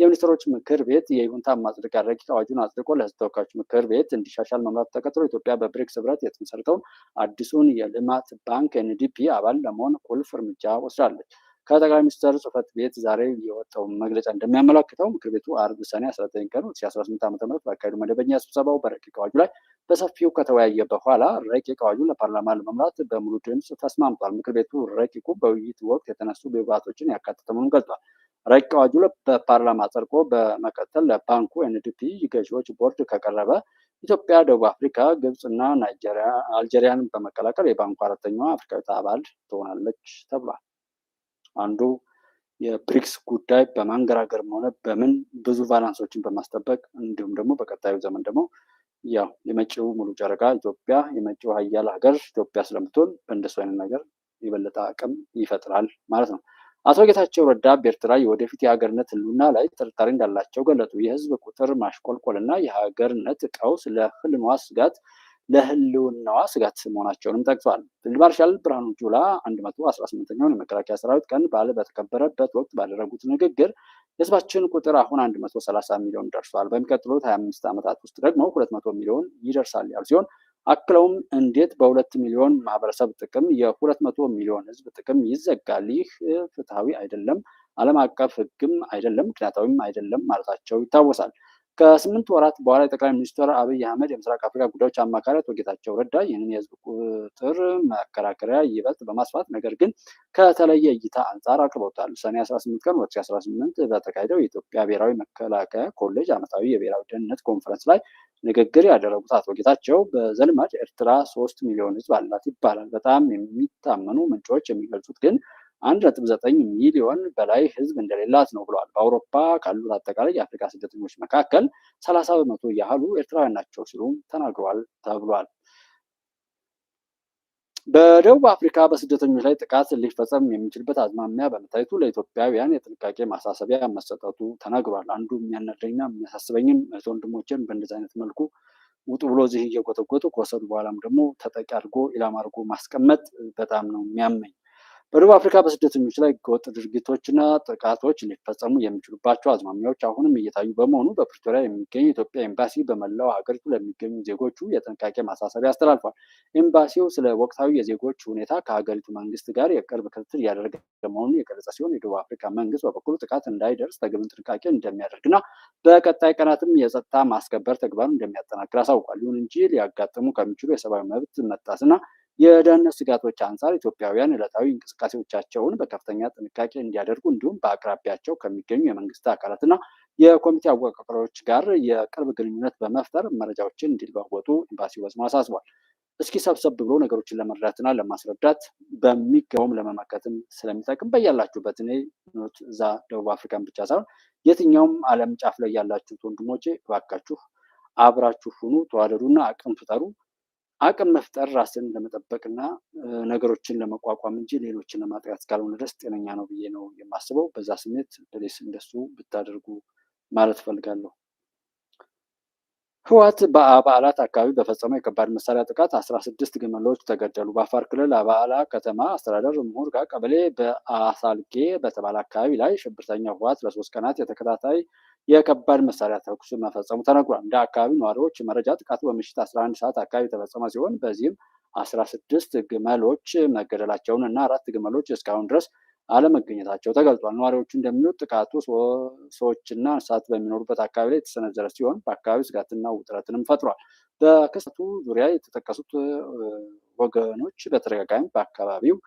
የሚኒስትሮች ምክር ቤት የይሁንታ ማጽደቂያ ረቂቅ አዋጁን አጽድቆ ለሕዝብ ተወካዮች ምክር ቤት እንዲሻሻል መምራት ተከትሎ ኢትዮጵያ በብሪክስ ህብረት የተመሰረተውን አዲሱን የልማት ባንክ ኤንዲፒ አባል ለመሆን ቁልፍ እርምጃ ወስዳለች። ከጠቅላይ ሚኒስትር ጽሕፈት ቤት ዛሬ የወጣው መግለጫ እንደሚያመለክተው ምክር ቤቱ አርብ ሰኔ 19 ቀን 2018 ዓ.ም ባካሄዱ መደበኛ ስብሰባው በረቂቅ አዋጁ ላይ በሰፊው ከተወያየ በኋላ ረቂቅ አዋጁን ለፓርላማ ለመምራት በሙሉ ድምፅ ተስማምቷል። ምክር ቤቱ ረቂቁ በውይይት ወቅት የተነሱ ግብዓቶችን ያካተተ መሆኑን ገልጿል። ረቂቅ አዋጁ በፓርላማ ጸድቆ በመቀጠል ለባንኩ ኤንዲፒ ገዢዎች ቦርድ ከቀረበ ኢትዮጵያ፣ ደቡብ አፍሪካ፣ ግብጽ እና አልጄሪያን በመቀላቀል የባንኩ አራተኛዋ አፍሪካዊት አባል ትሆናለች ተብሏል። አንዱ የብሪክስ ጉዳይ በማንገራገርም ሆነ በምን ብዙ ቫላንሶችን በማስጠበቅ እንዲሁም ደግሞ በቀጣዩ ዘመን ደግሞ ያው የመጪው ሙሉ ጨረቃ ኢትዮጵያ የመጪው ሀያል ሀገር ኢትዮጵያ ስለምትሆን በእንደሱ አይነት ነገር የበለጠ አቅም ይፈጥራል ማለት ነው። አቶ ጌታቸው ረዳ በኤርትራ የወደፊት የሀገርነት ህልውና ላይ ጥርጣሬ እንዳላቸው ገለጡ። የህዝብ ቁጥር ማሽቆልቆል እና የሀገርነት ቀውስ ለህልውናዋ ስጋት መሆናቸውንም ጠቅሷል። ፊልድ ማርሻል ብርሃኑ ጁላ 118ኛውን የመከላከያ ሰራዊት ቀን በዓል በተከበረበት ወቅት ባደረጉት ንግግር የህዝባችን ቁጥር አሁን 130 ሚሊዮን ደርሷል፣ በሚቀጥሉት 25 ዓመታት ውስጥ ደግሞ 200 ሚሊዮን ይደርሳል ያሉ ሲሆን አክለውም እንዴት በ2 ሚሊዮን ማህበረሰብ ጥቅም የ200 ሚሊዮን ህዝብ ጥቅም ይዘጋል? ይህ ፍትሐዊ አይደለም፣ ዓለም አቀፍ ህግም አይደለም፣ ምክንያታዊም አይደለም ማለታቸው ይታወሳል። ከ8 ወራት በኋላ የጠቅላይ ሚኒስትር አብይ አህመድ የምስራቅ አፍሪካ ጉዳዮች አማካሪ አቶ ጌታቸው ረዳ ይህንን የህዝብ ቁጥር መከራከሪያ ይበልጥ በማስፋት ነገር ግን ከተለየ እይታ አንጻር አቅርበውታል። ሰኔ 18 ቀን 2018 በተካሄደው የኢትዮጵያ ብሔራዊ መከላከያ ኮሌጅ ዓመታዊ የብሔራዊ ደህንነት ኮንፈረንስ ላይ ንግግር ያደረጉት አቶ ጌታቸው በዘልማድ ኤርትራ 3 ሚሊዮን ህዝብ አላት ይባላል። በጣም የሚታመኑ ምንጮች የሚገልጹት ግን 1.9 ሚሊዮን በላይ ህዝብ እንደሌላት ነው ብለዋል። በአውሮፓ ካሉት አጠቃላይ የአፍሪካ ስደተኞች መካከል 30 በመቶ ያህሉ ኤርትራውያን ናቸው ሲሉም ተናግረዋል ተብሏል። በደቡብ አፍሪካ በስደተኞች ላይ ጥቃት ሊፈጸም የሚችልበት አዝማሚያ በመታየቱ ለኢትዮጵያውያን የጥንቃቄ ማሳሰቢያ መሰጠቱ ተናግሯል። አንዱ የሚያናደኝና የሚያሳስበኝም ወንድሞችን በእንደዚህ አይነት መልኩ ውጡ ብሎ እዚህ እየጎተጎቱ ከወሰዱ በኋላም ደግሞ ተጠቂ አድርጎ ኢላማ አድርጎ ማስቀመጥ በጣም ነው የሚያመኝ። በደቡብ አፍሪካ በስደተኞች ላይ ህገወጥ ድርጊቶችና ጥቃቶች ሊፈጸሙ የሚችሉባቸው አዝማሚያዎች አሁንም እየታዩ በመሆኑ በፕሪቶሪያ የሚገኙ የኢትዮጵያ ኤምባሲ በመላው ሀገሪቱ ለሚገኙ ዜጎቹ የጥንቃቄ ማሳሰቢያ አስተላልፏል። ኤምባሲው ስለ ወቅታዊ የዜጎች ሁኔታ ከሀገሪቱ መንግስት ጋር የቅርብ ክትትል እያደረገ መሆኑን የገለጸ ሲሆን የደቡብ አፍሪካ መንግስት በበኩሉ ጥቃት እንዳይደርስ ተገቢውን ጥንቃቄ እንደሚያደርግና በቀጣይ ቀናትም የጸጥታ ማስከበር ተግባሩ እንደሚያጠናክር አሳውቋል። ይሁን እንጂ ሊያጋጥሙ ከሚችሉ የሰብአዊ መብት መጣስና የደህንነት ስጋቶች አንጻር ኢትዮጵያውያን ዕለታዊ እንቅስቃሴዎቻቸውን በከፍተኛ ጥንቃቄ እንዲያደርጉ እንዲሁም በአቅራቢያቸው ከሚገኙ የመንግስት አካላትና የኮሚቴ አወቃቀሮች ጋር የቅርብ ግንኙነት በመፍጠር መረጃዎችን እንዲለዋወጡ ኤምባሲው በጽኑ አሳስቧል። እስኪ ሰብሰብ ብሎ ነገሮችን ለመረዳትና ለማስረዳት በሚገባውም ለመመከትም ስለሚጠቅም በያላችሁበት እኔ እዛ ደቡብ አፍሪካን ብቻ ሳይሆን የትኛውም ዓለም ጫፍ ላይ ያላችሁት ወንድሞቼ እባካችሁ አብራችሁ ሁኑ፣ ተዋደዱና አቅም ፍጠሩ። አቅም መፍጠር ራስን ለመጠበቅና ነገሮችን ለመቋቋም እንጂ ሌሎችን ለማጥቃት እስካልሆነ ድረስ ጤነኛ ነው ብዬ ነው የማስበው። በዛ ስሜት ፕሌስ እንደሱ ብታደርጉ ማለት እፈልጋለሁ። ህወሓት በአባላት አካባቢ በፈጸመው የከባድ መሳሪያ ጥቃት 16 ግመሎች ተገደሉ። በአፋር ክልል አባላ ከተማ አስተዳደር ሙርጋ ቀበሌ በአሳልጌ በተባለ አካባቢ ላይ ሽብርተኛ ህወሓት ለ3 ቀናት የተከታታይ የከባድ መሳሪያ ተኩስ መፈጸሙ ተነግሯል። እንደ አካባቢ ነዋሪዎች መረጃ ጥቃቱ በምሽት 11 ሰዓት አካባቢ የተፈጸመ ሲሆን በዚህም 16 ግመሎች መገደላቸውን እና 4 ግመሎች እስካሁን ድረስ አለመገኘታቸው ተገልጿል። ነዋሪዎቹ እንደሚሉት ጥቃቱ ሰዎችና እንስሳት በሚኖሩበት አካባቢ ላይ የተሰነዘረ ሲሆን በአካባቢው ስጋትና ውጥረትንም ፈጥሯል። በክስተቱ ዙሪያ የተጠቀሱት ወገኖች በተደጋጋሚ በአካባቢው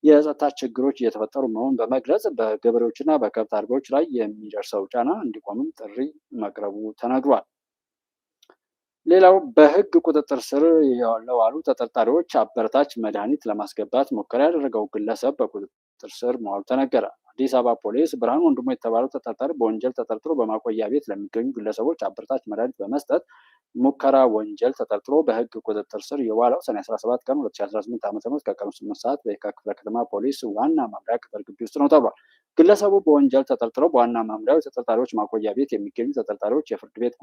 የጸጥታ ችግሮች እየተፈጠሩ መሆኑን በመግለጽ በገበሬዎችና በከብት አርቢዎች ላይ የሚደርሰው ጫና እንዲቆምም ጥሪ መቅረቡ ተነግሯል። ሌላው በህግ ቁጥጥር ስር ለዋሉ ተጠርጣሪዎች አበረታች መድኃኒት ለማስገባት ሙከራ ያደረገው ግለሰብ በቁጥጥር ስር መዋሉ ተነገረ። አዲስ አበባ ፖሊስ ብርሃኑ ወንድሙ የተባለው ተጠርጣሪ በወንጀል ተጠርጥሮ በማቆያ ቤት ለሚገኙ ግለሰቦች አበረታች መድኃኒት በመስጠት ሙከራ ወንጀል ተጠርጥሮ በህግ ቁጥጥር ስር የዋለው ሰኔ 17 ቀን 2018 ዓ.ም ከቀኑ 8 ሰዓት በየካ ክፍለ ከተማ ፖሊስ ዋና መምሪያ ቅጥር ግቢ ውስጥ ነው ተብሏል። ግለሰቡ በወንጀል ተጠርጥሮ በዋና መምሪያው የተጠርጣሪዎች ማቆያ ቤት የሚገኙ ተጠርጣሪዎች የፍርድ ቤት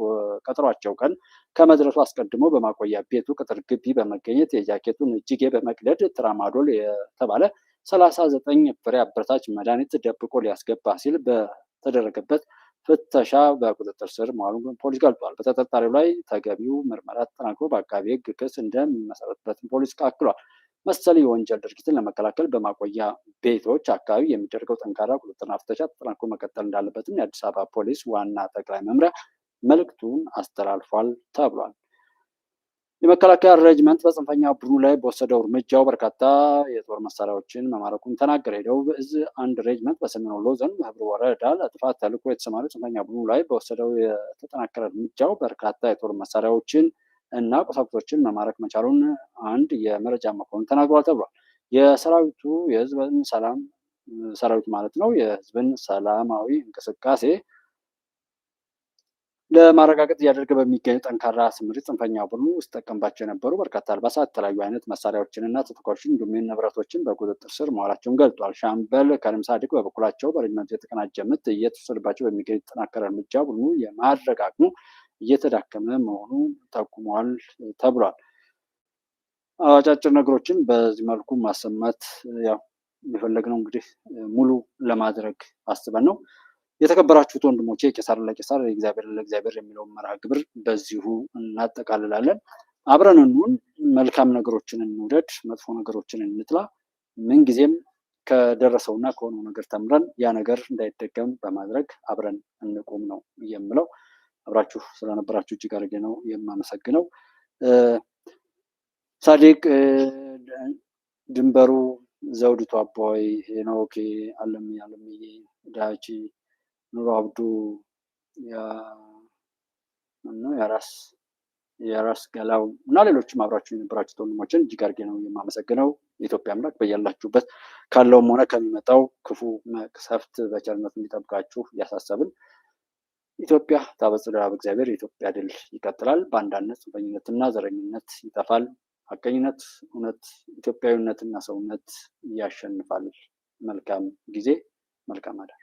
ቀጠሯቸው ቀን ከመድረሱ አስቀድሞ በማቆያ ቤቱ ቅጥር ግቢ በመገኘት የጃኬቱን እጅጌ በመቅደድ ትራማዶል የተባለ 39 ፍሬ አበረታች መድኃኒት ደብቆ ሊያስገባ ሲል በተደረገበት ፍተሻ በቁጥጥር ስር መዋሉን ፖሊስ ገልጿል። በተጠርጣሪው ላይ ተገቢው ምርመራ ተጠናክሮ በአቃቤ ሕግ ክስ እንደሚመሰረትበትም ፖሊስ አክሏል። መሰል የወንጀል ድርጊትን ለመከላከል በማቆያ ቤቶች አካባቢ የሚደረገው ጠንካራ ቁጥጥርና ፍተሻ ተጠናክሮ መቀጠል እንዳለበትም የአዲስ አበባ ፖሊስ ዋና ጠቅላይ መምሪያ መልእክቱን አስተላልፏል ተብሏል። የመከላከያ ሬጅመንት በጽንፈኛ ቡድኑ ላይ በወሰደው እርምጃው በርካታ የጦር መሳሪያዎችን መማረኩን ተናገረ። የደቡብ እዝ አንድ ሬጅመንት በሰሜን ወሎ ዞን በህብር ወረዳ ለጥፋት ተልዕኮ የተሰማሩ ጽንፈኛ ቡድኑ ላይ በወሰደው የተጠናከረ እርምጃው በርካታ የጦር መሳሪያዎችን እና ቁሳቁሶችን መማረክ መቻሉን አንድ የመረጃ መኮንን ተናግሯል ተብሏል። የሰራዊቱ የህዝብን ሰላም ሰራዊቱ ማለት ነው የህዝብን ሰላማዊ እንቅስቃሴ ለማረጋገጥ እያደረገ በሚገኝ ጠንካራ ስምሪት ጽንፈኛ ቡድኑ ውስጥ ጠቀምባቸው የነበሩ በርካታ አልባሳት፣ የተለያዩ አይነት መሳሪያዎችን እና ተተኳሾችን እንዲሁም ንብረቶችን በቁጥጥር ስር መዋላቸውን ገልጧል። ሻምበል ከሪም ሳዲቅ በበኩላቸው በሬጅመንቱ የተቀናጀ ምት እየተወሰደባቸው በሚገኝ የተጠናከረ እርምጃ ቡድኑ የማድረግ አቅሙ እየተዳከመ መሆኑ ጠቁመዋል ተብሏል። አጫጭር ነገሮችን በዚህ መልኩ ማሰማት ያው የፈለግነው እንግዲህ ሙሉ ለማድረግ አስበን ነው። የተከበራችሁት ወንድሞቼ ቄሳር ለቄሳር የእግዚአብሔር ለእግዚአብሔር የሚለውን መርሃ ግብር በዚሁ እናጠቃልላለን። አብረን እንሁን፣ መልካም ነገሮችን እንውደድ፣ መጥፎ ነገሮችን እንጥላ። ምንጊዜም ከደረሰውና ከሆነው ነገር ተምረን ያ ነገር እንዳይደገም በማድረግ አብረን እንቁም ነው የምለው። አብራችሁ ስለነበራችሁ እጅግ አድርጌ ነው የማመሰግነው። ሳዲቅ ድንበሩ፣ ዘውዲቱ አቦይ፣ ሄኖክ አለምዬ፣ ዳቺ ኑሮ አብዱ፣ የራስ ገላው እና ሌሎችም አብራችሁ የነበራችሁ ወንድሞችን እጅግ አድርጌ ነው የማመሰግነው። የኢትዮጵያ አምላክ በያላችሁበት ካለውም ሆነ ከሚመጣው ክፉ መቅሰፍት በቸርነቱ እንዲጠብቃችሁ እያሳሰብን ኢትዮጵያ ታበጽሕልሃ በእግዚአብሔር። የኢትዮጵያ ድል ይቀጥላል። በአንድነት ጽንፈኝነትና ዘረኝነት ይጠፋል። ሐቀኝነት፣ እውነት፣ ኢትዮጵያዊነትና ሰውነት ያሸንፋል። መልካም ጊዜ፣ መልካም አዳር።